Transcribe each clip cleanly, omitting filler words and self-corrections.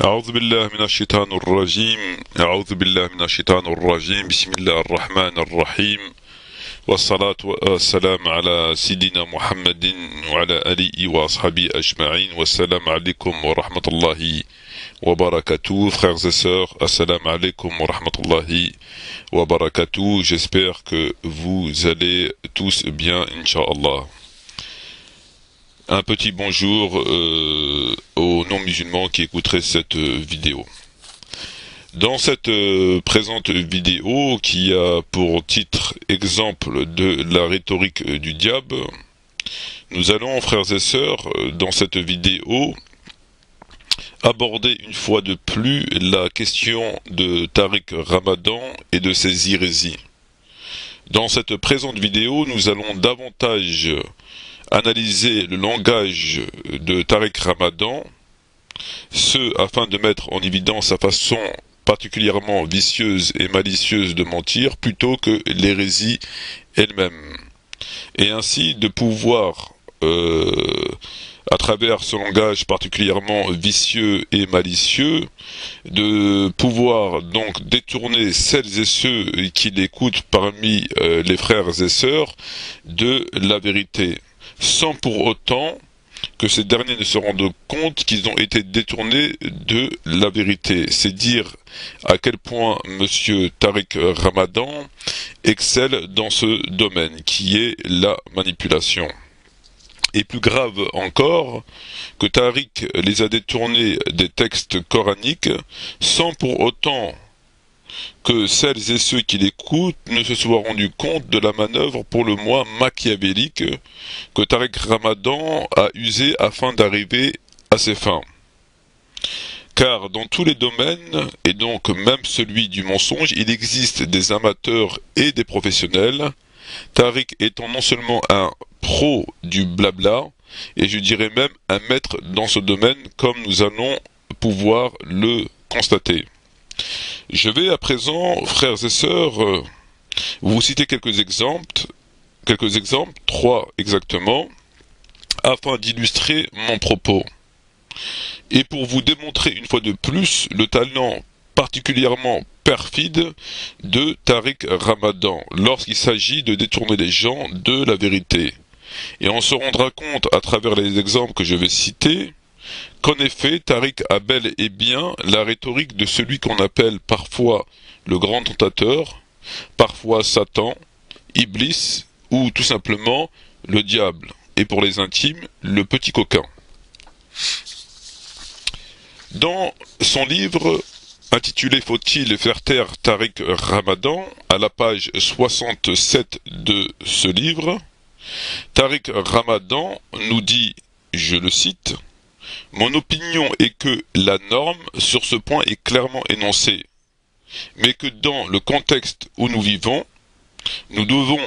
أعوذ بالله من الشيطان الرجيم أعوذ بالله من الشيطان الرجيم بسم الله الرحمن الرحيم والصلاة والسلام على سيدنا محمد وعلى آله وأصحابه أجمعين والسلام عليكم ورحمة الله وbarakatuh, frères et sœurs, assalamu alaikum wa rahmatullahi wa barakatuh. J'espère que vous allez tous bien, Inch'Allah. Un petit bonjour aux non-musulmans qui écouteraient cette vidéo. Dans cette présente vidéo qui a pour titre exemple de la rhétorique du diable, nous allons, frères et sœurs, dans cette vidéo, aborder une fois de plus la question de Tariq Ramadan et de ses hérésies. Dans cette présente vidéo, nous allons davantage analyser le langage de Tariq Ramadan, ce afin de mettre en évidence sa façon particulièrement vicieuse et malicieuse de mentir, plutôt que l'hérésie elle-même. Et ainsi de pouvoir, à travers ce langage particulièrement vicieux et malicieux, de pouvoir donc détourner celles et ceux qui l'écoutent parmi les frères et sœurs de la vérité, sans pour autant que ces derniers ne se rendent compte qu'ils ont été détournés de la vérité. C'est dire à quel point Monsieur Tariq Ramadan excelle dans ce domaine, qui est la manipulation. Et plus grave encore, que Tariq les a détournés des textes coraniques, sans pour autant que celles et ceux qui l'écoutent ne se soient rendus compte de la manœuvre pour le moins machiavélique que Tariq Ramadan a usée afin d'arriver à ses fins. Car dans tous les domaines, et donc même celui du mensonge, il existe des amateurs et des professionnels, Tariq étant non seulement un pro du blabla, et je dirais même un maître dans ce domaine, comme nous allons pouvoir le constater. Je vais à présent, frères et sœurs, vous citer quelques exemples, trois exactement, afin d'illustrer mon propos. Et pour vous démontrer une fois de plus le talent particulièrement perfide de Tariq Ramadan lorsqu'il s'agit de détourner les gens de la vérité. Et on se rendra compte à travers les exemples que je vais citer qu'en effet Tariq a bel et bien la rhétorique de celui qu'on appelle parfois le grand tentateur, parfois Satan, Iblis ou tout simplement le diable, et pour les intimes, le petit coquin. Dans son livre intitulé Faut-il faire taire Tariq Ramadan, à la page 67 de ce livre, Tariq Ramadan nous dit, je le cite, « Mon opinion est que la norme sur ce point est clairement énoncée, mais que dans le contexte où nous vivons, nous devons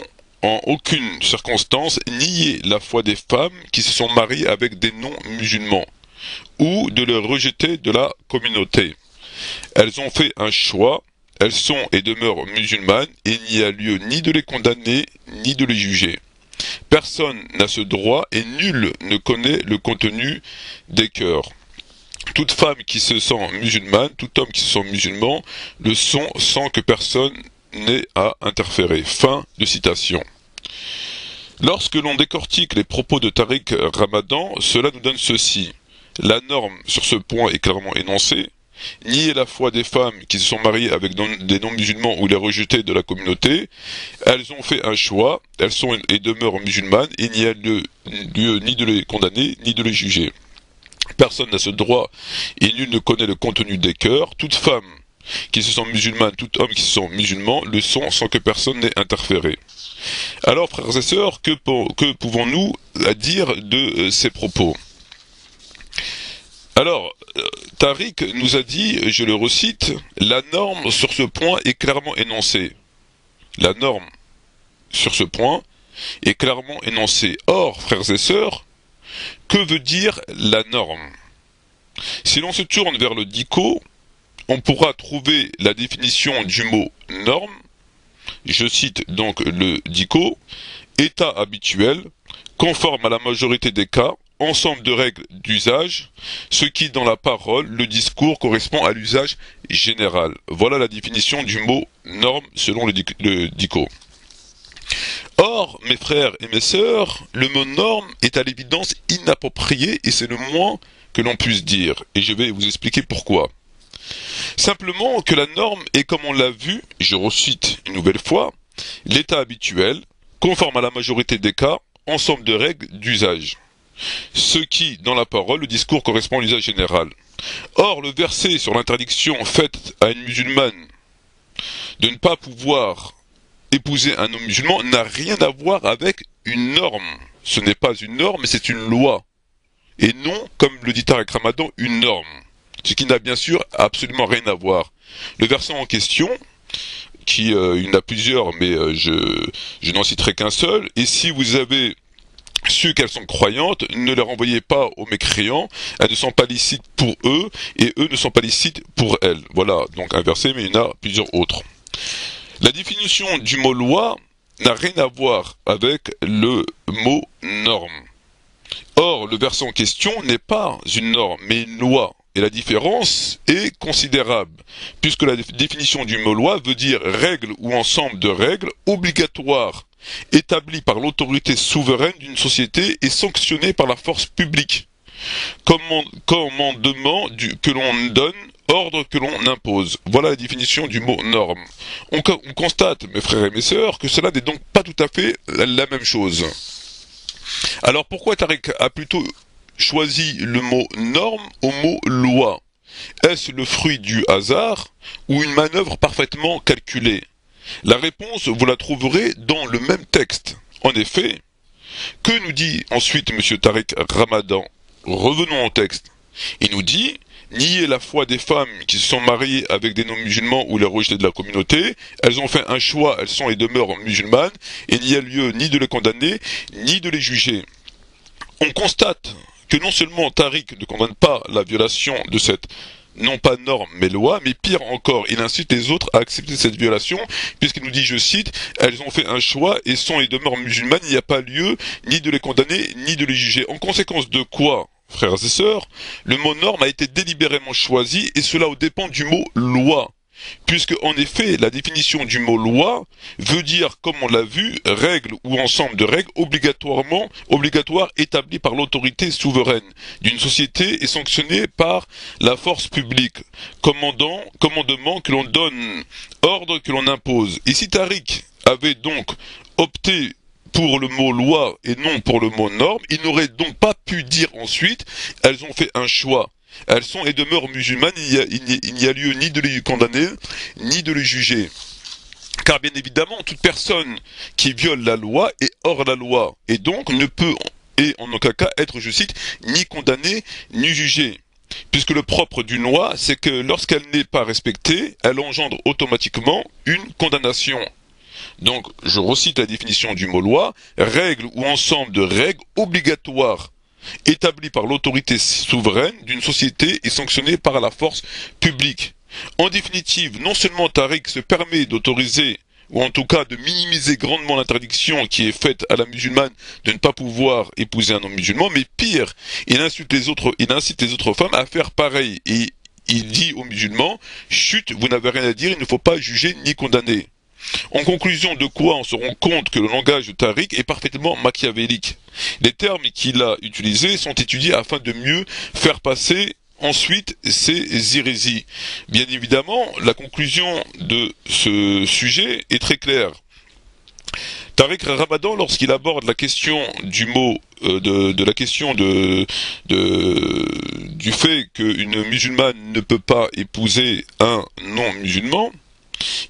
en aucune circonstance nier la foi des femmes qui se sont mariées avec des non-musulmans, ou de les rejeter de la communauté. Elles ont fait un choix, elles sont et demeurent musulmanes, et il n'y a lieu ni de les condamner, ni de les juger. Personne n'a ce droit et nul ne connaît le contenu des cœurs. Toute femme qui se sent musulmane, tout homme qui se sent musulman, le sont sans que personne n'ait à interférer. » Fin de citation. Lorsque l'on décortique les propos de Tariq Ramadan, cela nous donne ceci. La norme sur ce point est clairement énoncée. Nier la foi des femmes qui se sont mariées avec des non-musulmans ou les rejeter de la communauté. Elles ont fait un choix, elles sont et demeurent musulmanes, et il n'y a lieu ni de les condamner, ni de les juger. Personne n'a ce droit, et nul ne connaît le contenu des cœurs. Toute femme qui se sent musulmane, tout homme qui se sent musulman, le sont sans que personne n'ait interféré. Alors, frères et sœurs, que pouvons-nous dire de ces propos ? Alors, Tariq nous a dit, je le recite, « La norme sur ce point est clairement énoncée. » La norme sur ce point est clairement énoncée. Or, frères et sœurs, que veut dire la norme? Si l'on se tourne vers le dico, on pourra trouver la définition du mot norme. Je cite donc le dico, état habituel, conforme à la majorité des cas, ensemble de règles d'usage, ce qui dans la parole, le discours correspond à l'usage général. Voilà la définition du mot norme selon le dico. Or, mes frères et mes sœurs, le mot norme est à l'évidence inapproprié et c'est le moins que l'on puisse dire. Et je vais vous expliquer pourquoi. Simplement que la norme est, comme on l'a vu, je recite une nouvelle fois, l'état habituel, conforme à la majorité des cas, ensemble de règles d'usage. Ce qui, dans la parole, le discours correspond à l'usage général. Or, le verset sur l'interdiction faite à une musulmane de ne pas pouvoir épouser un homme musulman n'a rien à voir avec une norme. Ce n'est pas une norme, mais c'est une loi. Et non, comme le dit Tariq Ramadan, une norme. Ce qui n'a bien sûr absolument rien à voir. Le verset en question, il y en a plusieurs, mais je n'en citerai qu'un seul, et si vous avez su qu'elles sont croyantes, ne les renvoyez pas aux mécréants, elles ne sont pas licites pour eux, et eux ne sont pas licites pour elles. Voilà, donc un verset, mais il y en a plusieurs autres. La définition du mot loi n'a rien à voir avec le mot norme. Or, le verset en question n'est pas une norme, mais une loi. Et la différence est considérable, puisque la définition du mot loi veut dire règle ou ensemble de règles obligatoires, établies par l'autorité souveraine d'une société et sanctionnées par la force publique. Commandement que l'on donne, ordre que l'on impose. Voilà la définition du mot norme. On constate, mes frères et mes sœurs, que cela n'est donc pas tout à fait la même chose. Alors pourquoi Tariq a plutôt choisi le mot norme au mot loi? Est-ce le fruit du hasard ou une manœuvre parfaitement calculée? La réponse, vous la trouverez dans le même texte. En effet, que nous dit ensuite M. Tariq Ramadan? Revenons au texte. Il nous dit: nier la foi des femmes qui se sont mariées avec des non-musulmans ou les rejeter de la communauté, elles ont fait un choix, elles sont et demeurent musulmanes, et il n'y a lieu ni de les condamner, ni de les juger. On constate que non seulement Tariq ne condamne pas la violation de cette, non pas norme, mais loi, mais pire encore, il incite les autres à accepter cette violation, puisqu'il nous dit, je cite, elles ont fait un choix et sont et demeurent musulmanes, il n'y a pas lieu ni de les condamner, ni de les juger. En conséquence de quoi, frères et sœurs, le mot norme a été délibérément choisi, et cela aux dépens du mot loi. Puisque, en effet, la définition du mot loi veut dire, comme on l'a vu, règle ou ensemble de règles obligatoires établies par l'autorité souveraine d'une société et sanctionnées par la force publique. Commandement que l'on donne, ordre que l'on impose. Et si Tariq avait donc opté pour le mot loi et non pour le mot norme, il n'aurait donc pas pu dire ensuite, elles ont fait un choix. Elles sont et demeurent musulmanes, il n'y a lieu ni de les condamner, ni de les juger. Car bien évidemment, toute personne qui viole la loi est hors la loi, et donc ne peut, et en aucun cas, être, je cite, ni condamnée, ni jugée. Puisque le propre d'une loi, c'est que lorsqu'elle n'est pas respectée, elle engendre automatiquement une condamnation. Donc, je recite la définition du mot loi, règle ou ensemble de règles obligatoires établi par l'autorité souveraine d'une société et sanctionné par la force publique. En définitive, non seulement Tariq se permet d'autoriser, ou en tout cas de minimiser grandement l'interdiction qui est faite à la musulmane de ne pas pouvoir épouser un homme musulman, mais pire, il incite les autres femmes à faire pareil, et il dit aux musulmans, chut, vous n'avez rien à dire, il ne faut pas juger ni condamner. En conclusion de quoi on se rend compte que le langage de Tariq est parfaitement machiavélique. Les termes qu'il a utilisés sont étudiés afin de mieux faire passer ensuite ces hérésies. Bien évidemment, la conclusion de ce sujet est très claire. Tariq Ramadan, lorsqu'il aborde la question du mot, du fait qu'une musulmane ne peut pas épouser un non-musulman,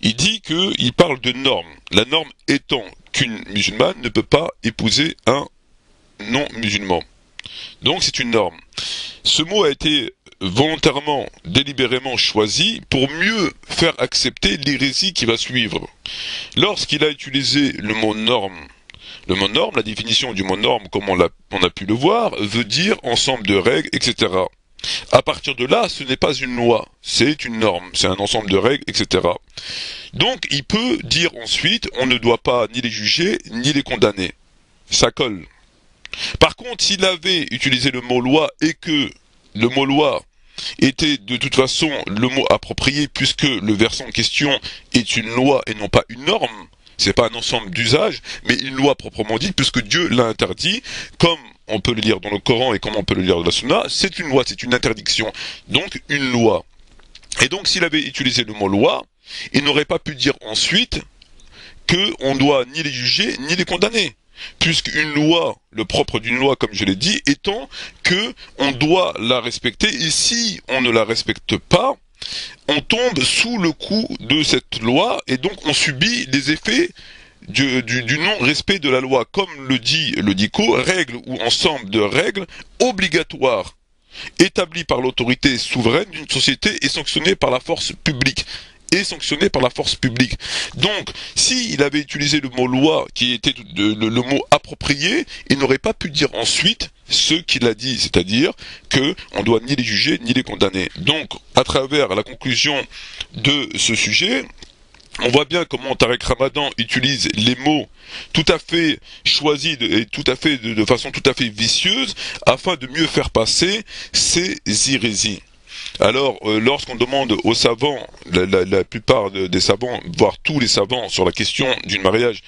il dit qu'il parle de norme. La norme étant qu'une musulmane ne peut pas épouser un non-musulman. Donc c'est une norme. Ce mot a été volontairement, délibérément choisi pour mieux faire accepter l'hérésie qui va suivre. Lorsqu'il a utilisé le mot norme, la définition du mot norme, comme on a pu le voir, veut dire ensemble de règles, etc. À partir de là, ce n'est pas une loi, c'est une norme, c'est un ensemble de règles, etc. Donc, il peut dire ensuite, on ne doit pas ni les juger, ni les condamner. Ça colle. Par contre, s'il avait utilisé le mot loi et que le mot loi était de toute façon le mot approprié, puisque le verset en question est une loi et non pas une norme, c'est pas un ensemble d'usages, mais une loi proprement dite, puisque Dieu l'a interdit, comme on peut le lire dans le Coran et comme on peut le lire dans la Sunna, c'est une loi, c'est une interdiction, donc une loi. Et donc s'il avait utilisé le mot loi, il n'aurait pas pu dire ensuite qu'on doit ni les juger ni les condamner. Puisqu'une loi, le propre d'une loi, comme je l'ai dit, étant que on doit la respecter, et si on ne la respecte pas, on tombe sous le coup de cette loi, et donc on subit les effets du non-respect de la loi, comme le dit le DICO, règle ou ensemble de règles obligatoires établies par l'autorité souveraine d'une société et sanctionnées par la force publique. Donc, s'il avait utilisé le mot loi, qui était le mot approprié, il n'aurait pas pu dire ensuite ce qu'il a dit, c'est-à-dire que on doit ni les juger ni les condamner. Donc, à travers la conclusion de ce sujet, on voit bien comment Tariq Ramadan utilise les mots tout à fait choisis et tout à fait de façon tout à fait vicieuse afin de mieux faire passer ses hérésies. Alors, lorsqu'on demande aux savants, la plupart des savants, voire tous les savants, sur la question du mariage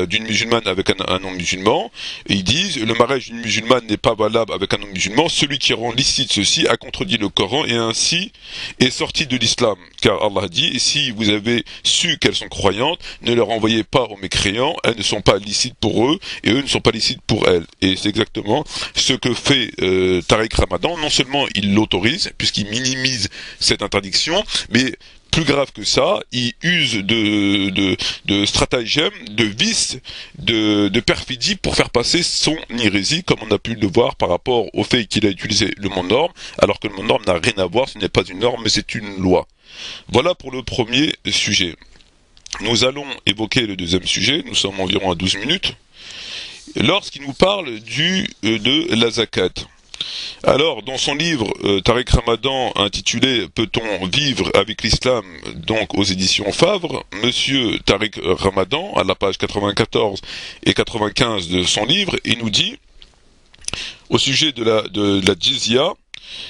d'une musulmane avec un non-musulman, ils disent le mariage d'une musulmane n'est pas valable avec un non-musulman, celui qui rend licite ceci a contredit le Coran et ainsi est sorti de l'islam. Car Allah dit, si vous avez su qu'elles sont croyantes, ne les renvoyez pas aux mécréants, elles ne sont pas licites pour eux et eux ne sont pas licites pour elles. Et c'est exactement ce que fait Tariq Ramadan. Non seulement il l'autorise, puisqu'il minimise cette interdiction, mais plus grave que ça, il use de stratagèmes, de vices, de perfidie pour faire passer son hérésie, comme on a pu le voir par rapport au fait qu'il a utilisé le mot norme, alors que le mot norme n'a rien à voir, ce n'est pas une norme, mais c'est une loi. Voilà pour le premier sujet. Nous allons évoquer le deuxième sujet, nous sommes environ à 12 minutes, lorsqu'il nous parle de la zakat. Alors, dans son livre, Tariq Ramadan, intitulé Peut-on vivre avec l'islam, donc aux éditions Favre, Monsieur Tariq Ramadan, à la page 94 et 95 de son livre, il nous dit, au sujet de la jizya,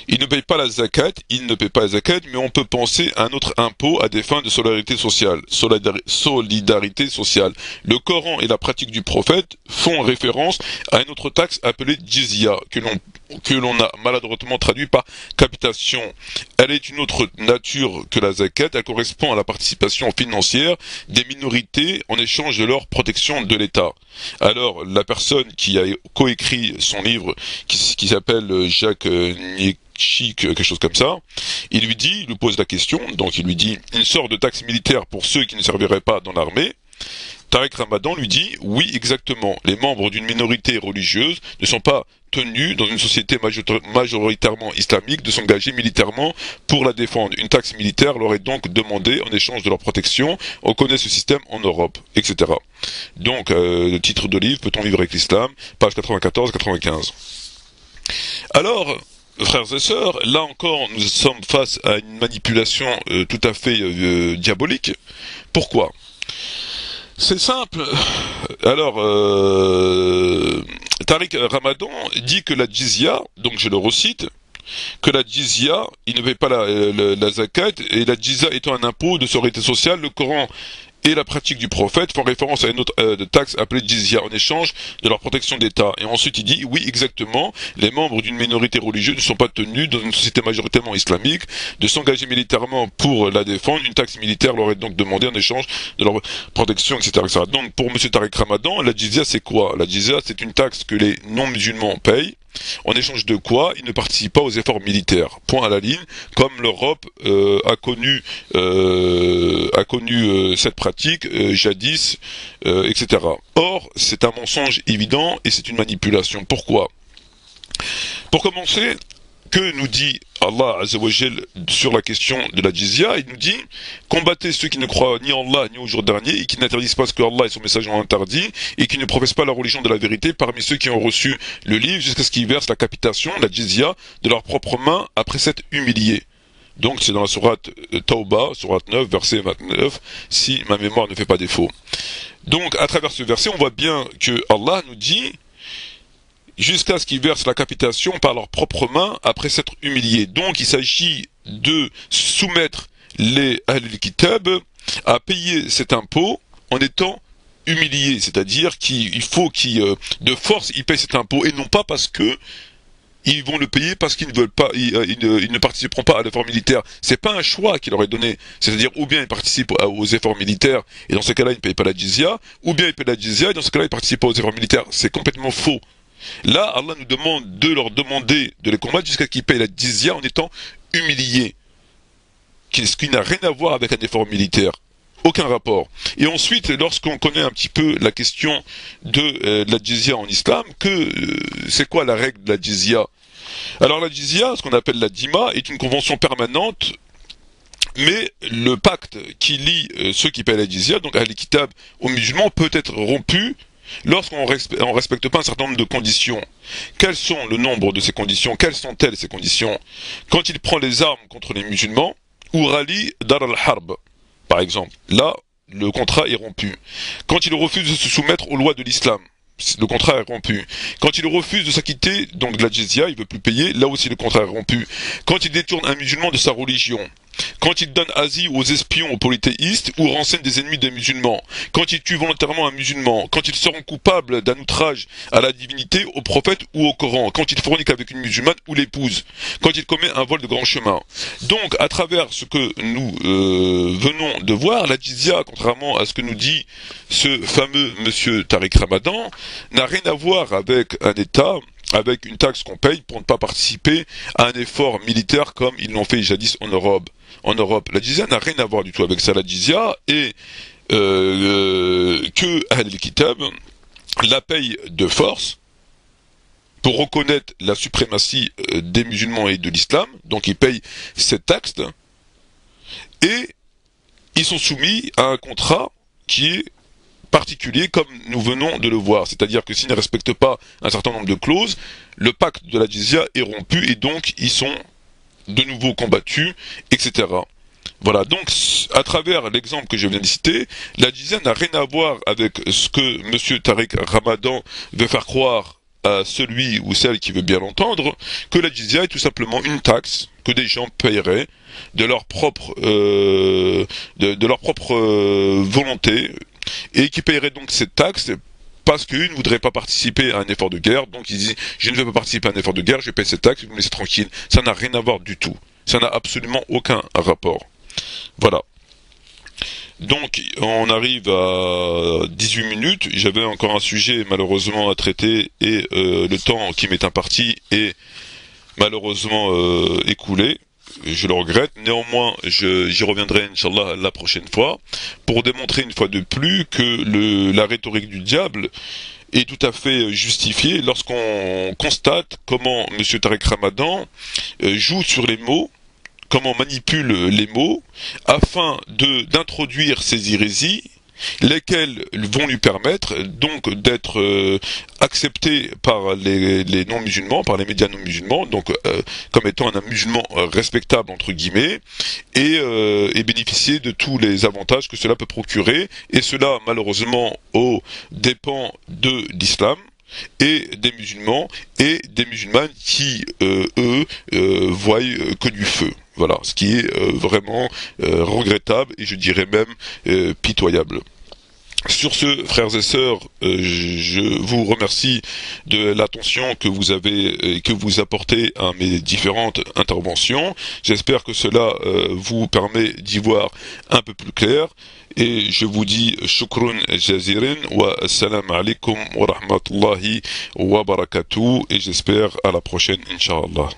il ne paye pas la zakat, mais on peut penser à un autre impôt à des fins de solidarité sociale. Le Coran et la pratique du prophète font référence à une autre taxe appelée jizya, que l'on a maladroitement traduit par capitation. Elle est une autre nature que la zakat, elle correspond à la participation financière des minorités en échange de leur protection de l'État. Alors, la personne qui a coécrit son livre, qui s'appelle Jacques quelque chose comme ça, il lui pose la question, donc il lui dit, une sorte de taxe militaire pour ceux qui ne serviraient pas dans l'armée. Tariq Ramadan lui dit, oui exactement, les membres d'une minorité religieuse ne sont pas tenus dans une société majoritairement islamique de s'engager militairement pour la défendre. Une taxe militaire leur est donc demandée en échange de leur protection. On connaît ce système en Europe, etc. Donc, le titre de livre, Peut-on vivre avec l'islam, page 94-95. Alors, frères et sœurs, là encore, nous sommes face à une manipulation tout à fait diabolique. Pourquoi ? C'est simple. Alors, Tariq Ramadan dit que la jizya, donc je le recite, que la jizya, il ne paye pas la zakat, et la jizya étant un impôt de sécurité sociale, le Coran et la pratique du prophète font référence à une autre taxe appelée jizya en échange de leur protection d'État. Et ensuite il dit, oui exactement, les membres d'une minorité religieuse ne sont pas tenus dans une société majoritairement islamique de s'engager militairement pour la défendre. Une taxe militaire leur est donc demandée en échange de leur protection, etc. Donc pour M. Tariq Ramadan, la jizya c'est quoi? La jizya c'est une taxe que les non-musulmans payent, en échange de quoi ils ne participent pas aux efforts militaires. Point à la ligne, comme l'Europe a connu cette pratique jadis, etc. Or, c'est un mensonge évident et c'est une manipulation. Pourquoi? Pour commencer, que nous dit Allah Azzawajal sur la question de la jizya? Il nous dit, combattez ceux qui ne croient ni en Allah ni au jour dernier et qui n'interdisent pas ce que Allah et son message ont interdit et qui ne professent pas la religion de la vérité parmi ceux qui ont reçu le livre jusqu'à ce qu'ils versent la capitation, la jizya, de leurs propres mains après s'être humiliés. Donc c'est dans la sourate Tawbah, sourate 9, verset 29, si ma mémoire ne fait pas défaut. Donc à travers ce verset, on voit bien que Allah nous dit, jusqu'à ce qu'ils versent la capitation par leurs propres mains après s'être humiliés. Donc il s'agit de soumettre les Ahl-Kitab à payer cet impôt en étant humiliés, c'est-à-dire qu'il faut qu'ils de force ils payent cet impôt et non pas parce que ils vont le payer parce qu'ils ne veulent pas, ils ne participeront pas à l'effort militaire. C'est pas un choix qu'il leur est donné. C'est-à-dire, ou bien ils participent aux efforts militaires, et dans ce cas-là, ils ne payent pas la jizya, ou bien ils payent la jizya, et dans ce cas-là, ils participent pas aux efforts militaires. C'est complètement faux. Là, Allah nous demande de leur demander de les combattre jusqu'à ce qu'ils payent la jizya en étant humiliés. Ce qui n'a rien à voir avec un effort militaire. Aucun rapport. Et ensuite, lorsqu'on connaît un petit peu la question de la jizya en islam, c'est quoi la règle de la jizya? Alors la jizya, ce qu'on appelle la dima, est une convention permanente, mais le pacte qui lie ceux qui paient la jizya, donc Ahl Kitab aux musulmans, peut être rompu lorsqu'on ne respecte pas un certain nombre de conditions. Quels sont le nombre de ces conditions? Quelles sont-elles ces conditions? Quand il prend les armes contre les musulmans, ou rallie Dar al-Harb, par exemple, là, le contrat est rompu. Quand il refuse de se soumettre aux lois de l'islam, le contrat est rompu. Quand il refuse de s'acquitter donc de la jizya, il veut plus payer, là aussi le contrat est rompu. Quand il détourne un musulman de sa religion, quand il donne asile aux espions, aux polythéistes, ou renseigne des ennemis des musulmans, quand il tue volontairement un musulman, quand il se rend coupable d'un outrage à la divinité, au prophète ou au Coran, quand il fornique avec une musulmane ou l'épouse, quand il commet un vol de grand chemin. Donc, à travers ce que nous venons de voir, la jizya, contrairement à ce que nous dit ce fameux monsieur Tariq Ramadan, n'a rien à voir avec un État, avec une taxe qu'on paye pour ne pas participer à un effort militaire comme ils l'ont fait jadis en Europe. La jizya n'a rien à voir du tout avec ça. La jizya est que Ahl Kitab la paye de force pour reconnaître la suprématie des musulmans et de l'islam. Donc ils payent cette taxe et ils sont soumis à un contrat qui est particulier comme nous venons de le voir, c'est-à-dire que s'ils ne respectent pas un certain nombre de clauses, le pacte de la jizya est rompu et donc ils sont de nouveau combattus, etc. Voilà, donc à travers l'exemple que je viens de citer, la jizya n'a rien à voir avec ce que monsieur Tariq Ramadan veut faire croire à celui ou celle qui veut bien l'entendre, que la jizya est tout simplement une taxe que des gens paieraient de leur propre volonté, et qui paierait donc cette taxe parce qu'ils ne voudraient pas participer à un effort de guerre. Donc ils disent, je ne veux pas participer à un effort de guerre, je paie cette taxe, vous me laissez tranquille. Ça n'a rien à voir du tout. Ça n'a absolument aucun rapport. Voilà. Donc on arrive à 18 minutes. J'avais encore un sujet malheureusement à traiter et le temps qui m'est imparti est malheureusement écoulé. Je le regrette, néanmoins j'y reviendrai Inch'Allah la prochaine fois pour démontrer une fois de plus que la rhétorique du diable est tout à fait justifiée lorsqu'on constate comment M. Tariq Ramadan joue sur les mots, comment manipule les mots afin d'introduire ces hérésies, lesquelles vont lui permettre donc d'être accepté par les non-musulmans, par les médias non-musulmans, donc comme étant un musulman respectable entre guillemets, et bénéficier de tous les avantages que cela peut procurer, et cela malheureusement aux dépens de l'islam et des musulmans et des musulmanes qui voient que du feu. Voilà, ce qui est vraiment regrettable et je dirais même pitoyable. Sur ce, frères et sœurs, je vous remercie de l'attention que vous avez et que vous apportez à mes différentes interventions. J'espère que cela vous permet d'y voir un peu plus clair. Et je vous dis shukran jazirin wa assalamu alaikum wa rahmatullahi wa barakatuh. Et j'espère à la prochaine, Inch'Allah.